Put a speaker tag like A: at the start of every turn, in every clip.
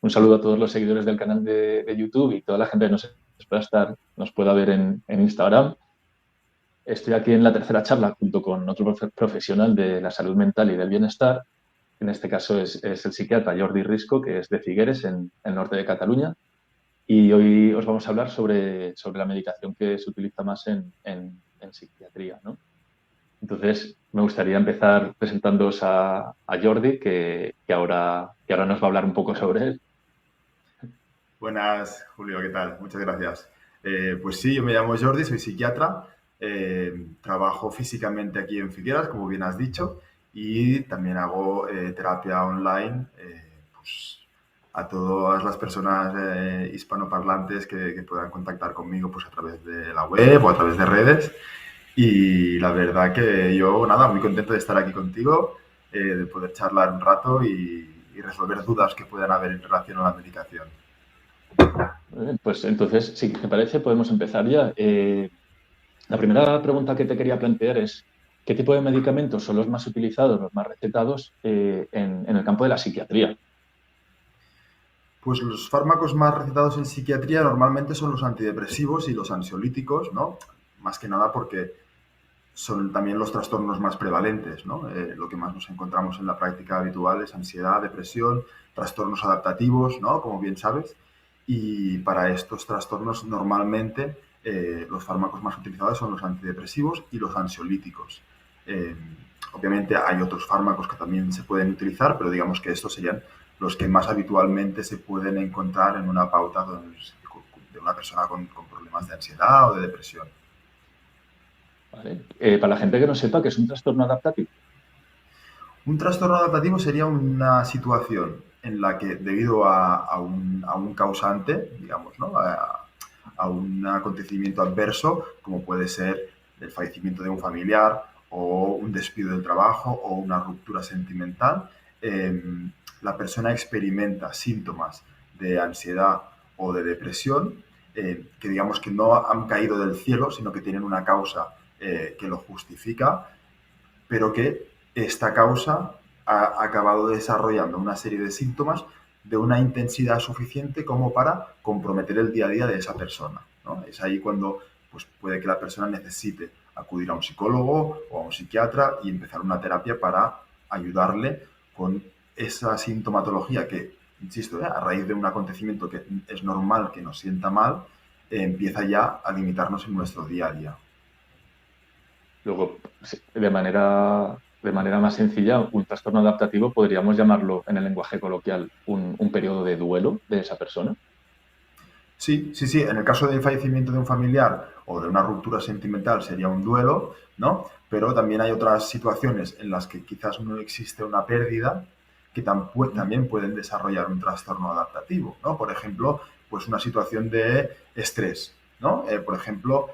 A: un saludo a todos los seguidores del canal de YouTube y toda la gente que nos pueda ver en Instagram. Estoy aquí en la tercera charla junto con otro profesional de la salud mental y del bienestar. En este caso es el psiquiatra Jordi Risco, que es de Figueres, en el norte de Cataluña. Y hoy os vamos a hablar sobre la medicación que se utiliza más en psiquiatría, ¿no? Entonces, me gustaría empezar presentándoos a Jordi, que ahora nos va a hablar un poco sobre él.
B: Buenas, Julio, ¿qué tal? Muchas gracias. Pues sí, yo me llamo Jordi, soy psiquiatra, trabajo físicamente aquí en Figueras, como bien has dicho, y también hago terapia online pues, a todas las personas hispanoparlantes que puedan contactar conmigo pues, a través de la web o a través de redes. Y la verdad que yo, nada, muy contento de estar aquí contigo, de poder charlar un rato y resolver dudas que puedan haber en relación a la medicación.
A: Pues entonces, si te parece, podemos empezar ya. La primera pregunta que te quería plantear es, ¿qué tipo de medicamentos son los más utilizados, los más recetados en el campo de la psiquiatría?
B: Pues los fármacos más recetados en psiquiatría normalmente son los antidepresivos y los ansiolíticos, ¿no? Más que nada porque son también los trastornos más prevalentes, ¿no? Lo que más nos encontramos en la práctica habitual es ansiedad, depresión, trastornos adaptativos, ¿no? Como bien sabes. Y para estos trastornos normalmente los fármacos más utilizados son los antidepresivos y los ansiolíticos. Eh, Obviamente hay otros fármacos que también se pueden utilizar, pero digamos que estos serían los que más habitualmente se pueden encontrar en una pauta de una persona con problemas de ansiedad o de depresión.
A: ¿Vale? Para la gente que no sepa, ¿qué es un trastorno adaptativo?
B: Un trastorno adaptativo sería una situación en la que, debido a un causante, digamos, ¿no? A un acontecimiento adverso, como puede ser el fallecimiento de un familiar o un despido del trabajo o una ruptura sentimental, eh, la persona experimenta síntomas de ansiedad o de depresión que digamos que no han caído del cielo, sino que tienen una causa que lo justifica, pero que esta causa ha acabado desarrollando una serie de síntomas de una intensidad suficiente como para comprometer el día a día de esa persona, ¿no? Es ahí cuando pues, puede que la persona necesite acudir a un psicólogo o a un psiquiatra y empezar una terapia para ayudarle con esa sintomatología que, insisto, a raíz de un acontecimiento que es normal que nos sienta mal, empieza ya a limitarnos en nuestro día a día.
A: Luego, sí, de manera más sencilla, un trastorno adaptativo podríamos llamarlo en el lenguaje coloquial un periodo de duelo de esa persona.
B: Sí, sí, sí. En el caso del fallecimiento de un familiar o de una ruptura sentimental sería un duelo, ¿no? Pero también hay otras situaciones en las que quizás no existe una pérdida que también pueden desarrollar un trastorno adaptativo, ¿no? Por ejemplo, pues una situación de estrés, ¿no? Por ejemplo,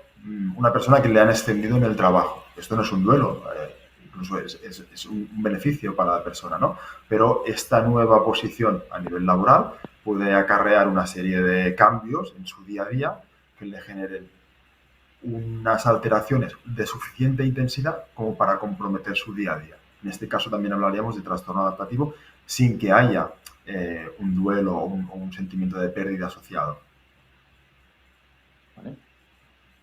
B: una persona que le han extendido en el trabajo. Esto no es un duelo, incluso es un beneficio para la persona, ¿no? Pero esta nueva posición a nivel laboral puede acarrear una serie de cambios en su día a día que le generen unas alteraciones de suficiente intensidad como para comprometer su día a día. En este caso también hablaríamos de trastorno adaptativo sin que haya un duelo o un sentimiento de pérdida asociado.
A: ¿Vale?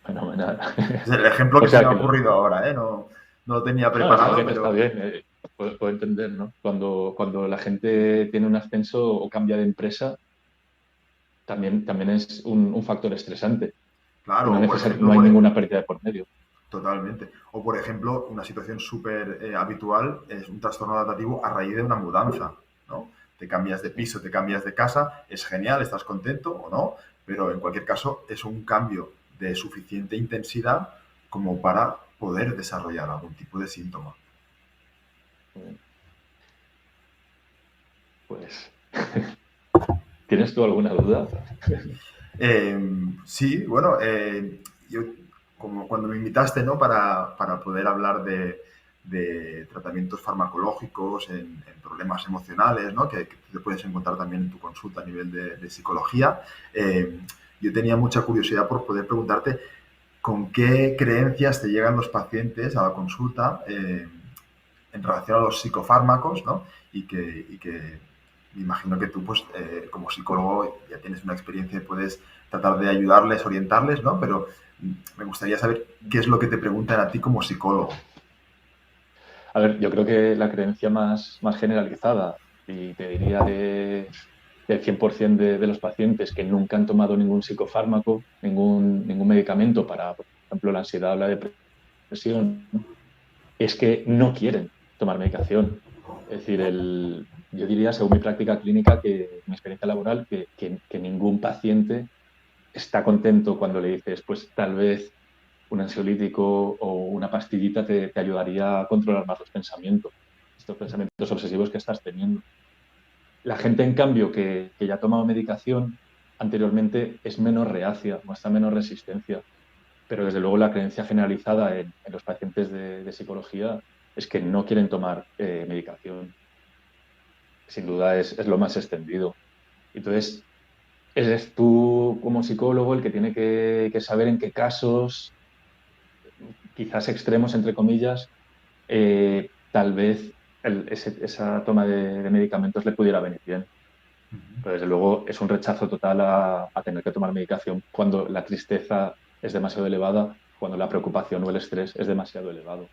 A: Fenomenal.
B: Es el ejemplo
A: O
B: que se me
A: sea
B: ha
A: que no,
B: ocurrido ahora, ¿eh? No, no lo tenía
A: no, está
B: preparado,
A: bien, está
B: pero
A: bien. Puedo entender, ¿no? Cuando la gente tiene un ascenso o cambia de empresa, también es un factor estresante, que
B: claro,
A: no,
B: o por ejemplo,
A: no hay ninguna pérdida de por medio.
B: totalmente. O, por ejemplo, una situación súper habitual es un trastorno adaptativo a raíz de una mudanza, ¿no? Te cambias de
A: Sí.
B: piso, te cambias de casa, es genial, estás contento o no, pero en cualquier caso es un cambio de suficiente intensidad como para poder desarrollar algún tipo de síntoma.
A: Pues, ¿tienes tú alguna duda?
B: Eh, sí, bueno, yo como cuando me invitaste, ¿no? Para poder hablar de tratamientos farmacológicos en problemas emocionales, ¿no? Que te puedes encontrar también en tu consulta a nivel de psicología. Yo tenía mucha curiosidad por poder preguntarte con qué creencias te llegan los pacientes a la consulta en relación a los psicofármacos, ¿no? Y que me imagino que tú, pues, como psicólogo ya tienes una experiencia y puedes tratar de ayudarles, orientarles, ¿no? Pero me gustaría saber qué es lo que te preguntan a ti como psicólogo.
A: A ver, yo creo que la creencia más generalizada, y te diría del 100% de los pacientes que nunca han tomado ningún psicofármaco, ningún medicamento para, por ejemplo, la ansiedad o la depresión, es que no quieren tomar medicación. Es decir, yo diría, según mi práctica clínica, que mi experiencia laboral, que ningún paciente está contento cuando le dices, pues tal vez un ansiolítico o una pastillita te ayudaría a controlar más los pensamientos, estos pensamientos obsesivos que estás teniendo. La gente, en cambio, que ya ha tomado medicación anteriormente es menos reacia, muestra menos resistencia, pero desde luego la creencia generalizada en los pacientes de psicología es que no quieren tomar medicación. Sin duda es lo más extendido. Entonces, eres tú como psicólogo el que tiene que saber en qué casos, quizás extremos, entre comillas, tal vez esa toma de medicamentos le pudiera venir bien. Pero desde luego es un rechazo total a tener que tomar medicación cuando la tristeza es demasiado elevada, cuando la preocupación o el estrés es demasiado elevado.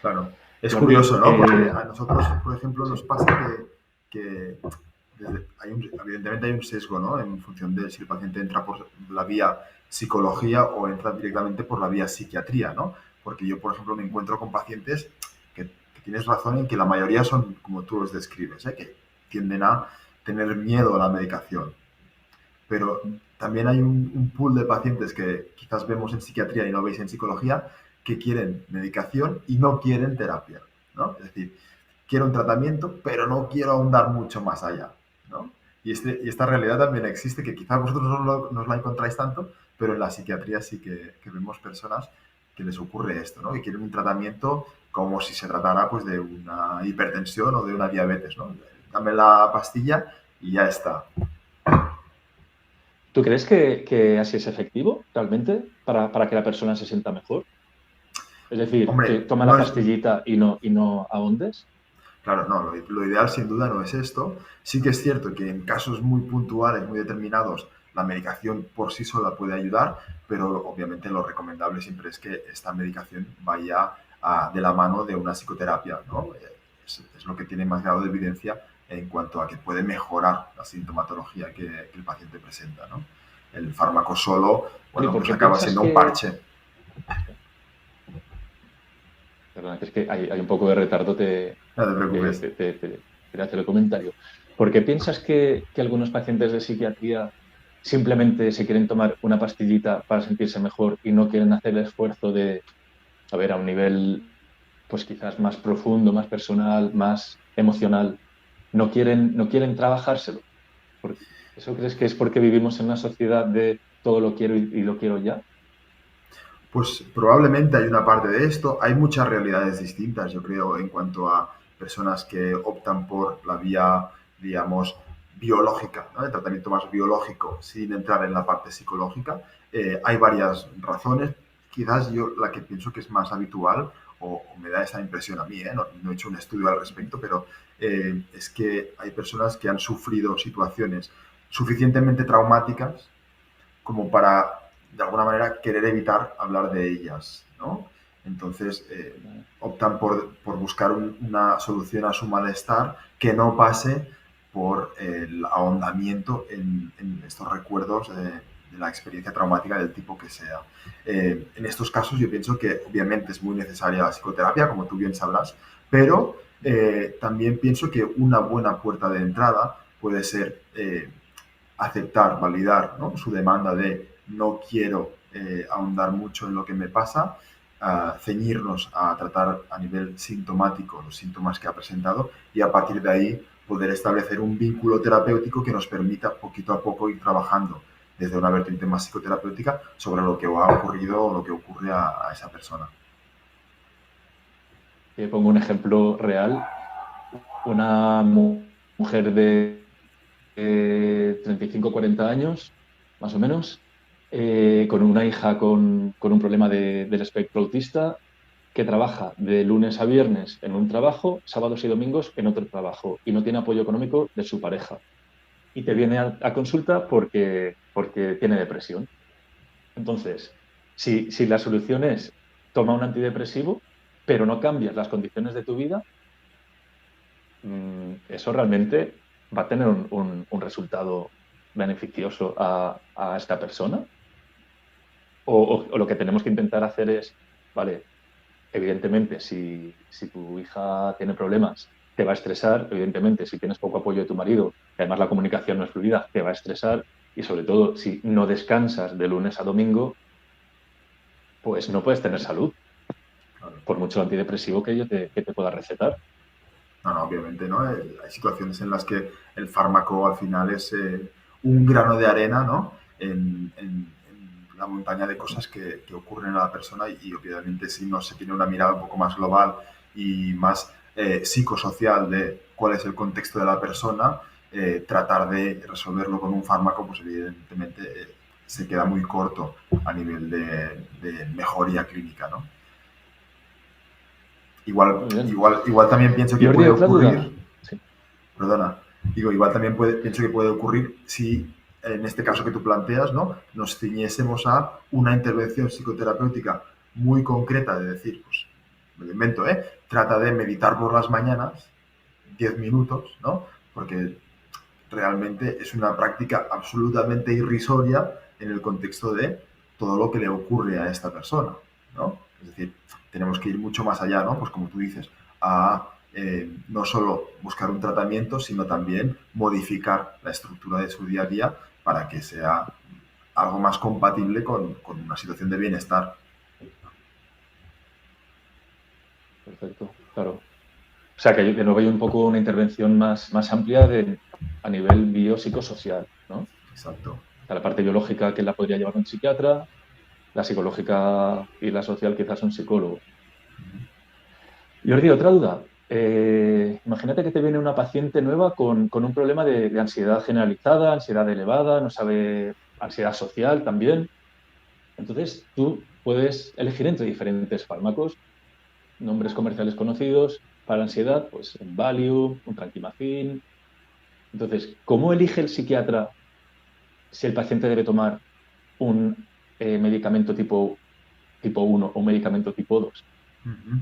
B: Claro. Es
A: Bueno,
B: curioso, ¿no? Porque a nosotros, por ejemplo, nos
A: sí,
B: pasa que evidentemente hay un sesgo, ¿no? En función de si el paciente entra por la vía psicología o entra directamente por la vía psiquiatría, ¿no? Porque yo, por ejemplo, me encuentro con pacientes que tienes razón en que la mayoría son como tú los describes, ¿eh? Que tienden a tener miedo a la medicación. Pero también hay un pool de pacientes que quizás vemos en psiquiatría y no veis en psicología que quieren medicación y no quieren terapia, ¿no? Es decir, quiero un tratamiento, pero no quiero ahondar mucho más allá, ¿no? Y esta realidad también existe, que quizás vosotros no os la encontráis tanto, pero en la psiquiatría sí que vemos personas que les ocurre esto, ¿no? Que quieren un tratamiento como si se tratara pues, de una hipertensión o de una diabetes, ¿no? Dame la pastilla y ya está.
A: ¿tú crees que así es efectivo realmente para que la persona se sienta mejor? Es decir, que
B: Hombre,
A: toma
B: no
A: la
B: es,
A: pastillita y no ahondes.
B: claro, no, lo ideal sin duda no es esto. Sí que es cierto que en casos muy puntuales, muy determinados, la medicación por sí sola puede ayudar, pero obviamente lo recomendable siempre es que esta medicación vaya de la mano de una psicoterapia, ¿no? Es lo que tiene más grado de evidencia en cuanto a que puede mejorar la sintomatología que el paciente presenta, ¿no? El fármaco solo,
A: ¿Y
B: bueno,
A: por
B: pues
A: qué
B: acaba
A: piensas
B: siendo un
A: que...
B: parche.
A: Perdona, que es que hay un poco de retardo,
B: No te preocupes.
A: quería hacer el comentario. ¿Por qué piensas que algunos pacientes de psiquiatría simplemente se quieren tomar una pastillita para sentirse mejor y no quieren hacer el esfuerzo de, a ver, a un nivel pues quizás más profundo, más personal, más emocional, no quieren trabajárselo? ¿Eso crees que es porque vivimos en una sociedad de todo lo quiero y lo quiero ya?
B: Pues probablemente hay una parte de esto. Hay muchas realidades distintas, yo creo, en cuanto a personas que optan por la vía, digamos, biológica, ¿no? El tratamiento más biológico sin entrar en la parte psicológica. Hay varias razones. Quizás yo la que pienso que es más habitual, o me da esa impresión a mí, ¿eh? No he hecho un estudio al respecto, pero es que hay personas que han sufrido situaciones suficientemente traumáticas como para, de alguna manera, querer evitar hablar de ellas, ¿no? Entonces, optan por buscar una solución a su malestar que no pase por el ahondamiento en estos recuerdos de la experiencia traumática del tipo que sea. En estos casos yo pienso que obviamente es muy necesaria la psicoterapia, como tú bien sabrás, pero también pienso que una buena puerta de entrada puede ser aceptar, validar, ¿no? Su demanda de no quiero ahondar mucho en lo que me pasa, ceñirnos a tratar a nivel sintomático los síntomas que ha presentado y a partir de ahí poder establecer un vínculo terapéutico que nos permita poquito a poco ir trabajando desde una vertiente más psicoterapéutica sobre lo que ha ocurrido o lo que ocurre a esa persona.
A: Te pongo un ejemplo real. Una mujer de 35 o 40 años, más o menos, con una hija con un problema del espectro autista. que trabaja de lunes a viernes en un trabajo, sábados y domingos en otro trabajo y no tiene apoyo económico de su pareja. Y te viene a consulta porque tiene depresión. Entonces, si la solución es toma un antidepresivo, pero no cambias las condiciones de tu vida, eso realmente va a tener un resultado beneficioso a esta persona. O lo que tenemos que intentar hacer es, vale, evidentemente, si tu hija tiene problemas, te va a estresar, evidentemente, si tienes poco apoyo de tu marido, y además la comunicación no es fluida, te va a estresar, y sobre todo, si no descansas de lunes a domingo, pues no puedes tener salud,
B: Claro.
A: por mucho antidepresivo que te pueda recetar.
B: No, no, obviamente, ¿no? Hay situaciones en las que el fármaco al final es un grano de arena, ¿no? En la montaña de cosas que ocurren a la persona y obviamente si no se tiene una mirada un poco más global y más psicosocial de cuál es el contexto de la persona, tratar de resolverlo con un fármaco, pues evidentemente se queda muy corto a nivel de mejoría clínica, ¿no?
A: Muy bien.
B: Igual también pienso que
A: Jordi,
B: puede
A: otra duda.
B: ocurrir,
A: Sí.
B: perdona, digo, igual también pienso que puede ocurrir si en este caso que tú planteas, ¿no? Nos ciñésemos a una intervención psicoterapéutica muy concreta de decir, pues, me lo invento, ¿eh? Trata de meditar por las mañanas, 10 minutos, ¿no? Porque realmente es una práctica absolutamente irrisoria en el contexto de todo lo que le ocurre a esta persona, ¿no? Es decir, tenemos que ir mucho más allá, ¿no? Pues como tú dices, a no solo buscar un tratamiento, sino también modificar la estructura de su día a día para que sea algo más compatible con una situación de bienestar.
A: Perfecto, claro. O sea, que de nuevo hay un poco una intervención más amplia a nivel biopsicosocial, ¿no? O
B: Exacto.
A: sea, la parte biológica que la podría llevar un psiquiatra, la psicológica y la social quizás un psicólogo. Jordi, otra duda. Imagínate que te viene una paciente nueva con un problema de ansiedad generalizada, ansiedad elevada, no sabe, ansiedad social también. Entonces, tú puedes elegir entre diferentes fármacos, nombres comerciales conocidos para ansiedad, pues un Valium, un Tranquimacin. Entonces, ¿cómo elige el psiquiatra si el paciente debe tomar un medicamento tipo 1 o un medicamento tipo 2?
B: Uh-huh.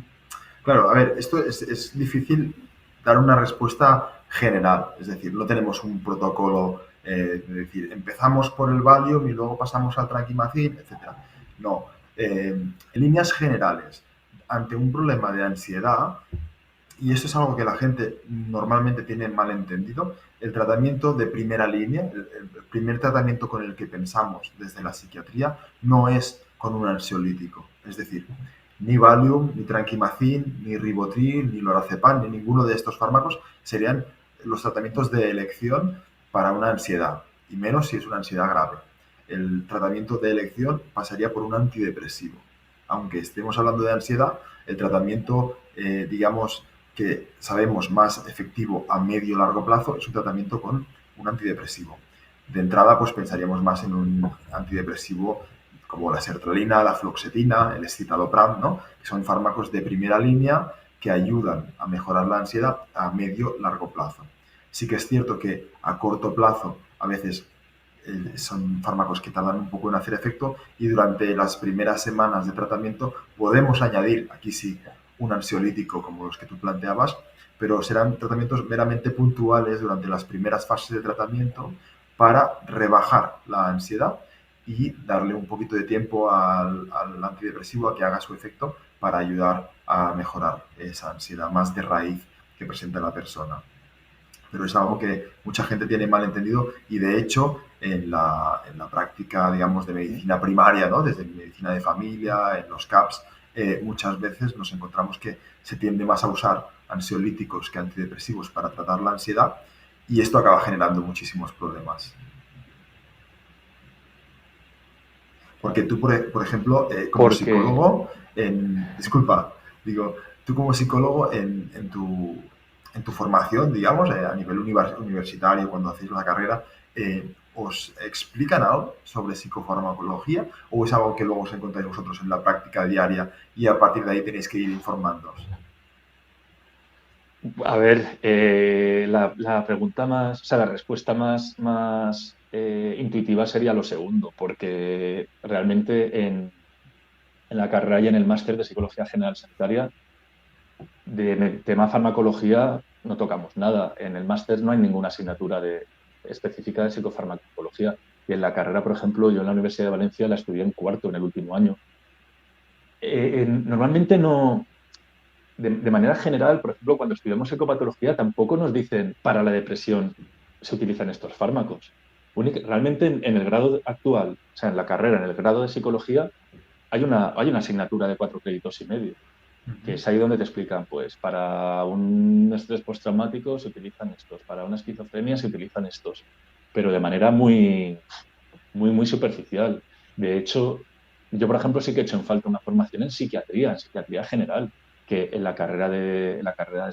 B: Claro, a ver, esto es difícil dar una respuesta general, es decir, no tenemos un protocolo de decir, empezamos por el Valium y luego pasamos al Tranquimacin, etcétera. No, en líneas generales, ante un problema de ansiedad, y esto es algo que la gente normalmente tiene mal entendido, el tratamiento de primera línea, el primer tratamiento con el que pensamos desde la psiquiatría, no es con un ansiolítico, es decir, ni Valium, ni Tranquimacin, ni Ribotril, ni Lorazepam, ni ninguno de estos fármacos serían los tratamientos de elección para una ansiedad, y menos si es una ansiedad grave. El tratamiento de elección pasaría por un antidepresivo. Aunque estemos hablando de ansiedad, el tratamiento, digamos, que sabemos más efectivo a medio largo plazo es un tratamiento con un antidepresivo. De entrada, pues pensaríamos más en un antidepresivo como la sertralina, la fluoxetina, el escitalopram, ¿no? Que son fármacos de primera línea que ayudan a mejorar la ansiedad a medio largo plazo. Sí que es cierto que a corto plazo a veces son fármacos que tardan un poco en hacer efecto y durante las primeras semanas de tratamiento podemos añadir, aquí sí, un ansiolítico como los que tú planteabas, pero serán tratamientos meramente puntuales durante las primeras fases de tratamiento para rebajar la ansiedad y darle un poquito de tiempo al antidepresivo a que haga su efecto para ayudar a mejorar esa ansiedad más de raíz que presenta la persona. Pero es algo que mucha gente tiene mal entendido y de hecho en la práctica, digamos, de medicina primaria, ¿no? Desde medicina de familia, en los CAPS, muchas veces nos encontramos que se tiende más a usar ansiolíticos que antidepresivos para tratar la ansiedad y esto acaba generando muchísimos problemas. Porque tú, por ejemplo, como
A: Porque,
B: psicólogo, disculpa, digo, tú como psicólogo en tu formación, digamos, a nivel universitario, cuando hacéis la carrera, ¿os explican algo sobre psicofarmacología o es algo que luego os encontráis vosotros en la práctica diaria y a partir de ahí tenéis que ir informándoos?
A: A ver, la pregunta más, o sea, la respuesta más intuitiva sería lo segundo, porque realmente en la carrera y en el máster de Psicología General Sanitaria, de tema farmacología no tocamos nada. En el máster no hay ninguna asignatura específica de psicofarmacología. Y en la carrera, por ejemplo, yo en la Universidad de Valencia la estudié en cuarto, en el último año. Normalmente no, de manera general, por ejemplo, cuando estudiamos psicopatología, tampoco nos dicen para la depresión se utilizan estos fármacos. Realmente en el grado actual, o sea, en la carrera, en el grado de psicología, hay una asignatura de 4 créditos y medio, que es ahí donde te explican, pues, para un estrés postraumático se utilizan estos, para una esquizofrenia se utilizan estos, pero de manera muy, muy, muy superficial. De hecho, yo, por ejemplo, sí que he hecho en falta una formación en psiquiatría general, que en la carrera de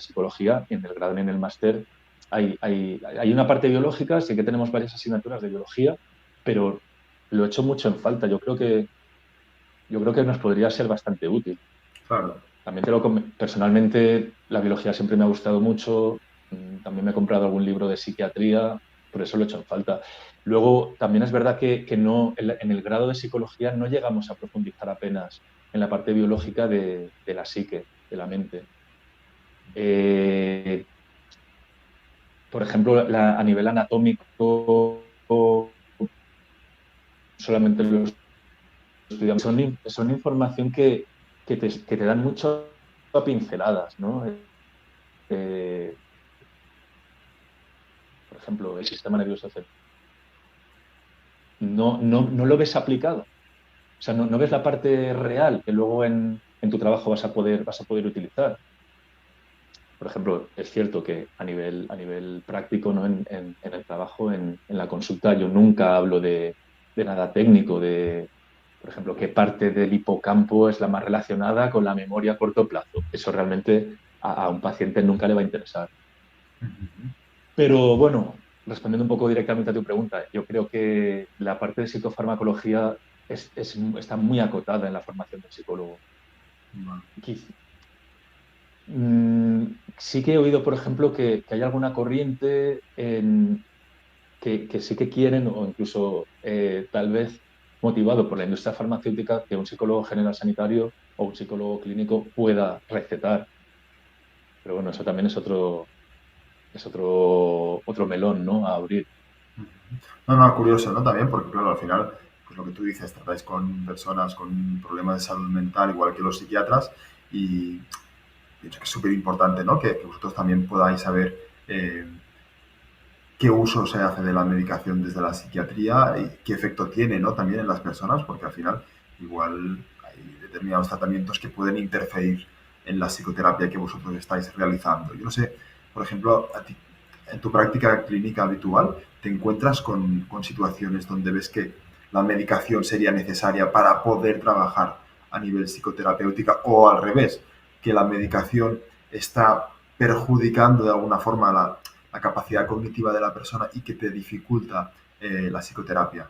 A: psicología, en el grado y en el máster, hay una parte biológica, sí que tenemos varias asignaturas de biología, pero lo he hecho mucho en falta. Yo creo que nos podría ser bastante útil.
B: Claro.
A: También personalmente, la biología siempre me ha gustado mucho. También me he comprado algún libro de psiquiatría, por eso lo he hecho en falta. Luego, también es verdad que no, en el grado de psicología no llegamos a profundizar apenas en la parte biológica de la psique, de la mente. Eh, por ejemplo, a nivel anatómico, solamente los estudiamos. Son información que te dan mucho a pinceladas, ¿no? Eh, por ejemplo, el sistema nervioso central. No lo ves aplicado. O sea, no ves la parte real que luego en tu trabajo vas a poder utilizar. Por ejemplo, es cierto que a nivel práctico, ¿no? En el trabajo, en la consulta, yo nunca hablo de nada técnico, por ejemplo, qué parte del hipocampo es la más relacionada con la memoria a corto plazo. Eso realmente a un paciente nunca le va a interesar. Pero bueno, respondiendo un poco directamente a tu pregunta, yo creo que la parte de psicofarmacología está muy acotada en la formación del psicólogo.
B: Vale.
A: Quiz- sí que he oído, por ejemplo, que hay alguna corriente que sí que quieren, o incluso tal vez motivado por la industria farmacéutica, que un psicólogo general sanitario o un psicólogo clínico pueda recetar. Pero bueno, eso también es otro melón, ¿no? A abrir.
B: No, no, curioso, ¿no? También porque, claro, al final, pues lo que tú dices, tratáis con personas con problemas de salud mental, igual que los psiquiatras, y pienso que es súper importante, ¿no? Que vosotros también podáis saber qué uso se hace de la medicación desde la psiquiatría y qué efecto tiene, ¿no? También en las personas, porque al final igual hay determinados tratamientos que pueden interferir en la psicoterapia que vosotros estáis realizando. Yo no sé, por ejemplo, a ti, en tu práctica clínica habitual, ¿te encuentras con situaciones donde ves que la medicación sería necesaria para poder trabajar a nivel psicoterapéutica o al revés, que la medicación está perjudicando de alguna forma la capacidad cognitiva de la persona y que te dificulta la psicoterapia?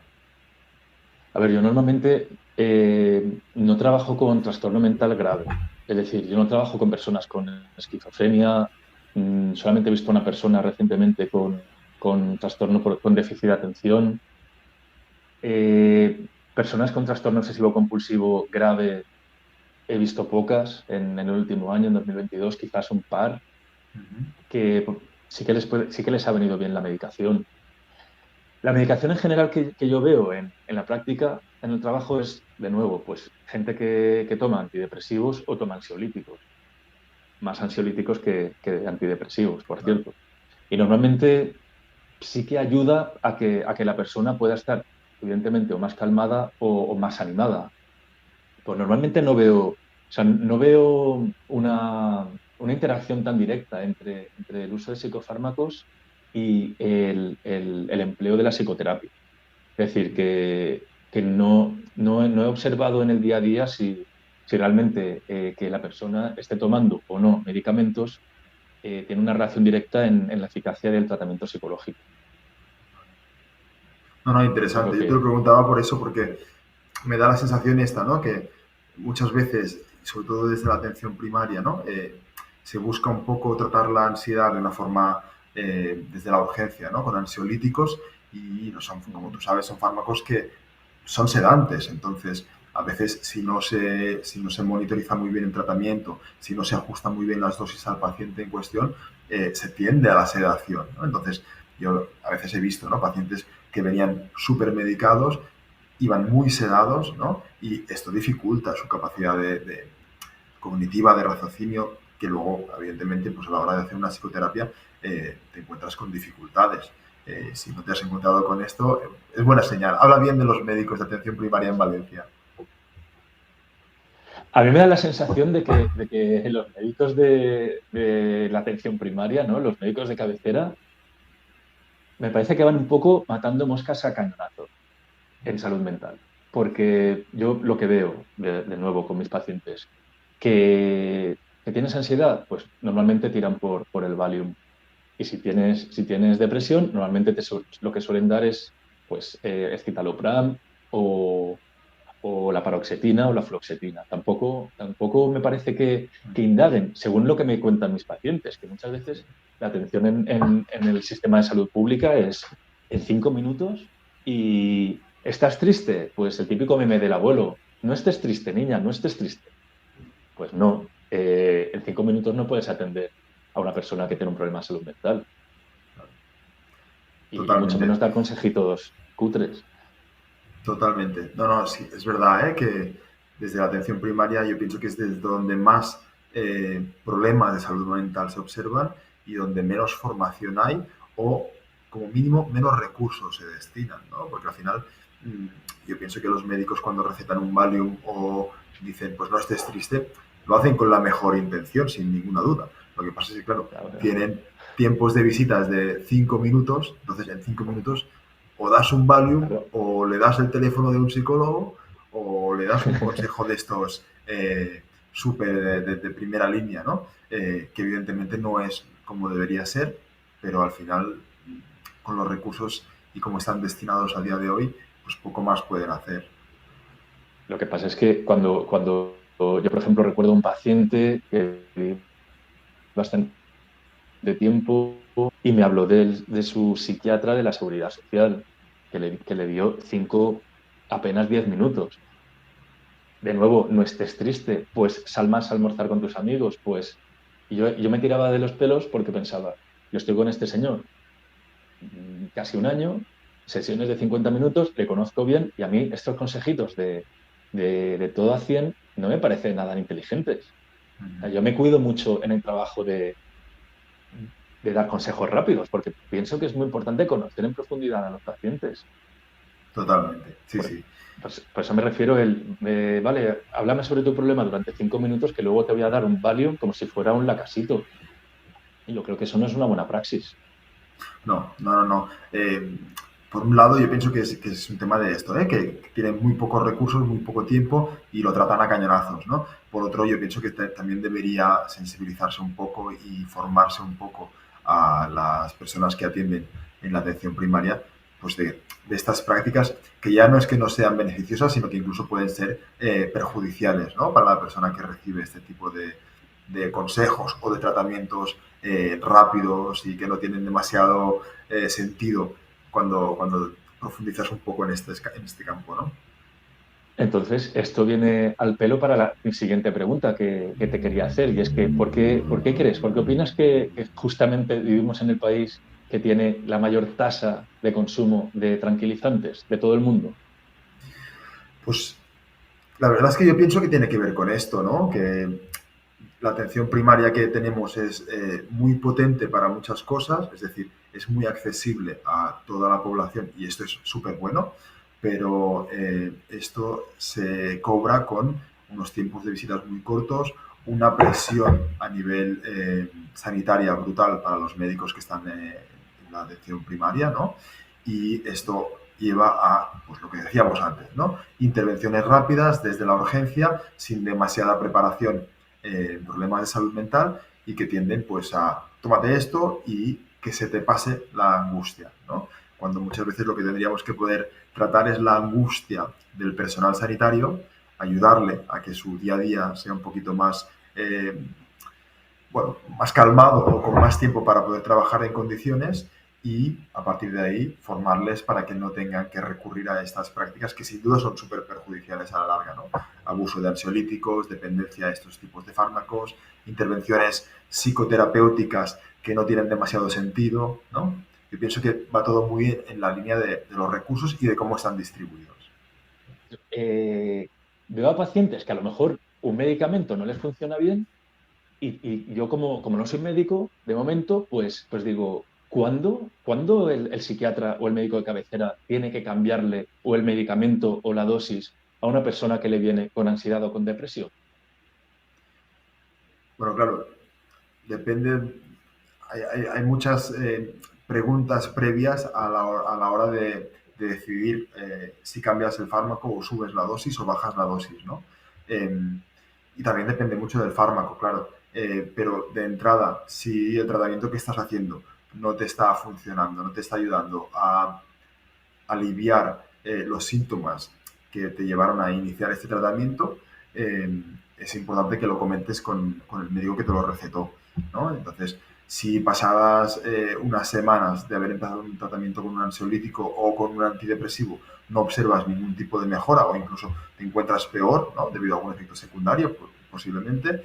A: A ver, yo normalmente no trabajo con trastorno mental grave. Es decir, yo no trabajo con personas con esquizofrenia. Solamente he visto a una persona recientemente con trastorno con déficit de atención. Personas con trastorno obsesivo-compulsivo grave he visto pocas en el último año, en 2022, quizás un par,
B: Uh-huh.
A: que sí que les ha venido bien la medicación. La medicación en general que yo veo en la práctica, en el trabajo, es, de nuevo, pues gente que toma antidepresivos o toma ansiolíticos, más ansiolíticos que antidepresivos, por
B: Vale.
A: cierto. Y normalmente sí que ayuda a que la persona pueda estar, evidentemente, o más calmada o más animada. Pues normalmente o sea, no veo una interacción tan directa entre el uso de psicofármacos y el empleo de la psicoterapia. Es decir, que no he observado en el día a día si realmente que la persona esté tomando o no medicamentos tiene una relación directa en la eficacia del tratamiento psicológico.
B: No, no,
A: Es lo
B: interesante. Yo te lo
A: que...
B: preguntaba por eso, porque me da la sensación esta, ¿no? Que muchas veces, sobre todo desde la atención primaria, ¿no? Se busca un poco tratar la ansiedad de una forma desde la urgencia, ¿no? Con ansiolíticos y no son, como tú sabes, son fármacos que son sedantes. Entonces, a veces, si no se monitoriza muy bien el tratamiento, si no se ajustan muy bien las dosis al paciente en cuestión, se tiende a la sedación, ¿no? Entonces, yo a veces he visto, ¿no? Pacientes que venían súper medicados, iban muy sedados, ¿no? Y esto dificulta su capacidad cognitiva, de raciocinio, que luego, evidentemente, pues a la hora de hacer una psicoterapia te encuentras con dificultades. Si no te has encontrado con esto, es buena señal. Habla bien de los médicos de atención primaria en Valencia.
A: A mí me da la sensación de que los médicos de la atención primaria, ¿no? Los médicos de cabecera, me parece que van un poco matando moscas a cañonazos en salud mental. Porque yo lo que veo, de nuevo, con mis pacientes, que tienes ansiedad, pues normalmente tiran por el Valium. Y si tienes depresión, normalmente lo que suelen dar es pues, escitalopram o, o la paroxetina o la fluoxetina. Tampoco me parece que indaguen, según lo que me cuentan mis pacientes, que muchas veces la atención en el sistema de salud pública es en 5 minutos y ¿estás triste? Pues el típico meme del abuelo, no estés triste, niña, no estés triste. Pues no, en 5 minutos no puedes atender a una persona que tiene un problema de salud mental y mucho
B: Totalmente.
A: menos dar consejitos cutres.
B: Totalmente. No, no, sí, es verdad, ¿eh? Que desde la atención primaria yo pienso que es desde donde más problemas de salud mental se observan y donde menos formación hay o, como mínimo, menos recursos se destinan, ¿no? Porque al final mm, yo pienso que los médicos cuando recetan un Valium o dicen, pues no estés triste, lo hacen con la mejor intención, sin ninguna duda. Lo que pasa es que, claro,
A: Claro,
B: tienen tiempos de visitas de 5 minutos, entonces en 5 minutos o das un Valium
A: claro.
B: o le das el teléfono de un psicólogo o le das un consejo de estos súper de primera línea, ¿no? Que evidentemente no es como debería ser, pero al final, con los recursos y como están destinados a día de hoy, pues poco más pueden hacer.
A: Lo que pasa es que cuando yo, por ejemplo, recuerdo un paciente que bastante tiempo y me habló de su psiquiatra de la seguridad social, que le dio apenas 10 minutos. De nuevo, no estés triste, pues sal más a almorzar con tus amigos, pues y yo me tiraba de los pelos porque pensaba, yo estoy con este señor casi un año, sesiones de 50 minutos, le conozco bien y a mí estos consejitos de todo a 100 no me parecen nada inteligentes. O sea, yo me cuido mucho en el trabajo de dar consejos rápidos porque pienso que es muy importante conocer en profundidad a los pacientes.
B: Totalmente, sí,
A: Por,
B: sí.
A: por eso me refiero vale, háblame sobre tu problema durante 5 minutos que luego te voy a dar un Valium como si fuera un lacasito. Y yo creo que eso no es una buena praxis.
B: No, no, no, no. Por un lado, yo pienso que es un tema de esto, ¿eh? Que tienen muy pocos recursos, muy poco tiempo y lo tratan a cañonazos, ¿no? Por otro, yo pienso que también debería sensibilizarse un poco y formarse un poco a las personas que atienden en la atención primaria, pues de estas prácticas que ya no es que no sean beneficiosas, sino que incluso pueden ser perjudiciales, ¿no? Para la persona que recibe este tipo de consejos o de tratamientos rápidos y que no tienen demasiado sentido cuando profundizas un poco en este campo, ¿no?
A: Entonces, esto viene al pelo para la siguiente pregunta que te quería hacer, y es que, ¿por qué crees? ¿Por qué opinas que justamente vivimos en el país que tiene la mayor tasa de consumo de tranquilizantes de todo el mundo?
B: Pues la verdad es que yo pienso que tiene que ver con esto, ¿no? Que la atención primaria que tenemos es muy potente para muchas cosas, es decir, es muy accesible a toda la población y esto es súper bueno, pero esto se cobra con unos tiempos de visitas muy cortos, una presión a nivel sanitaria brutal para los médicos que están en la atención primaria, ¿no? Y esto lleva a, pues lo que decíamos antes, ¿no? Intervenciones rápidas desde la urgencia, sin demasiada preparación problemas de salud mental y que tienden pues a tómate esto y que se te pase la angustia, ¿no? cuando muchas veces lo que tendríamos que poder tratar es la angustia del personal sanitario, ayudarle a que su día a día sea un poquito más, bueno, más calmado o con más tiempo para poder trabajar en condiciones y a partir de ahí formarles para que no tengan que recurrir a estas prácticas que sin duda son súper perjudiciales a la larga, ¿no? Abuso de ansiolíticos, dependencia de estos tipos de fármacos, intervenciones psicoterapéuticas que no tienen demasiado sentido, ¿no? Yo pienso que va todo muy en la línea de los recursos y de cómo están distribuidos.
A: Eh, Veo a pacientes que a lo mejor un medicamento no les funciona bien y yo como no soy médico, de momento, pues digo, ¿cuándo el psiquiatra o el médico de cabecera tiene que cambiarle o el medicamento o la dosis a una persona que le viene con ansiedad o con depresión?
B: Bueno, claro, depende, hay muchas preguntas previas a la hora de decidir si cambias el fármaco o subes la dosis o bajas la dosis, ¿no? Eh, y también depende mucho del fármaco, claro. Pero de entrada, si el tratamiento que estás haciendo no te está funcionando, no te está ayudando a aliviar los síntomas que te llevaron a iniciar este tratamiento, es importante que lo comentes con el médico que te lo recetó, ¿no? Entonces, si pasadas unas semanas de haber empezado un tratamiento con un ansiolítico o con un antidepresivo no observas ningún tipo de mejora o incluso te encuentras peor, ¿no? Debido a algún efecto secundario, posiblemente,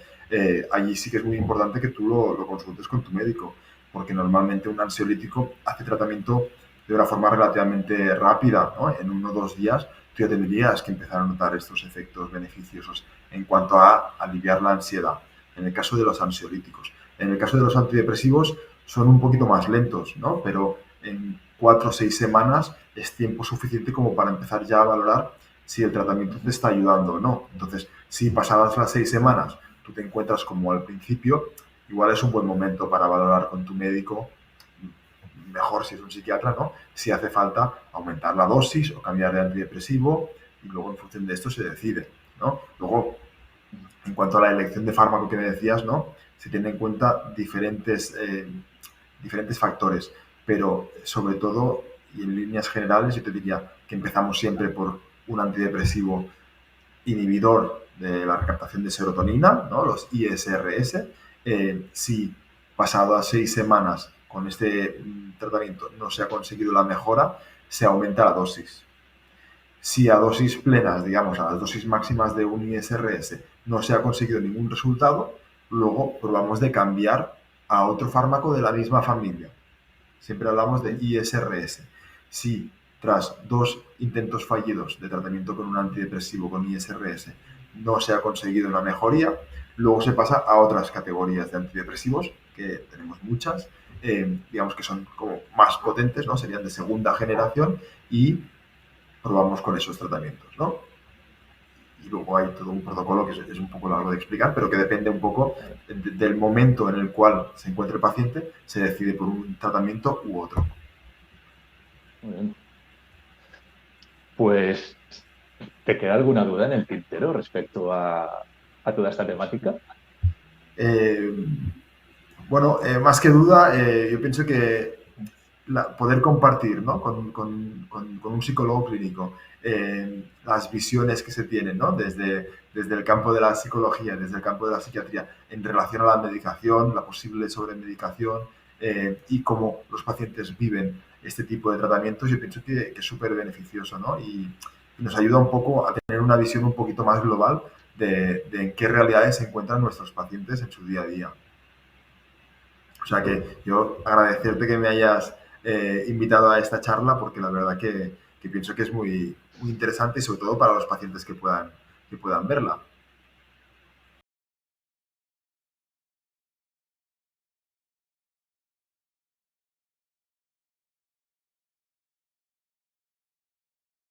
B: allí sí que es muy importante que tú lo consultes con tu médico, porque normalmente un ansiolítico hace tratamiento de una forma relativamente rápida, ¿no? En 1 o 2 días tú ya tendrías que empezar a notar estos efectos beneficiosos en cuanto a aliviar la ansiedad, en el caso de los ansiolíticos. En el caso de los antidepresivos son un poquito más lentos, ¿no? Pero en 4 o 6 semanas es tiempo suficiente como para empezar ya a valorar si el tratamiento te está ayudando o no. Entonces, si pasadas las 6 semanas tú te encuentras como al principio, igual es un buen momento para valorar con tu médico, mejor si es un psiquiatra, ¿no? Si hace falta aumentar la dosis o cambiar de antidepresivo y luego en función de esto se decide, ¿no? Luego, en cuanto a la elección de fármaco que me decías, ¿no? Se tiene en cuenta diferentes factores, pero sobre todo y en líneas generales yo te diría que empezamos siempre por un antidepresivo inhibidor de la recaptación de serotonina, ¿no? Los ISRS. Si pasado a 6 semanas con este tratamiento no se ha conseguido la mejora, se aumenta la dosis. Si a dosis plenas, digamos, a las dosis máximas de un ISRS no se ha conseguido ningún resultado, luego probamos de cambiar a otro fármaco de la misma familia. Siempre hablamos de ISRS. Si tras 2 intentos fallidos de tratamiento con un antidepresivo con ISRS no se ha conseguido una mejoría, luego se pasa a otras categorías de antidepresivos, que tenemos muchas, digamos que son como más potentes, ¿no? Serían de segunda generación y probamos con esos tratamientos, ¿no? Y luego hay todo un protocolo que es un poco largo de explicar, pero que depende un poco del momento en el cual se encuentre el paciente, se decide por un tratamiento u otro.
A: Muy bien. Pues, ¿te queda alguna duda en el tintero respecto a toda esta temática?
B: Eh, bueno, más que duda, yo pienso que poder compartir, ¿no? Con un psicólogo clínico las visiones que se tienen, ¿no? Desde el campo de la psicología, desde el campo de la psiquiatría, en relación a la medicación, la posible sobremedicación y cómo los pacientes viven este tipo de tratamientos, yo pienso que es súper beneficioso, ¿no? Y nos ayuda un poco a tener una visión un poquito más global de en qué realidades se encuentran nuestros pacientes en su día a día. O sea que yo agradecerte que me hayas invitado a esta charla porque la verdad que pienso que es muy, muy interesante y sobre todo para los pacientes que puedan verla.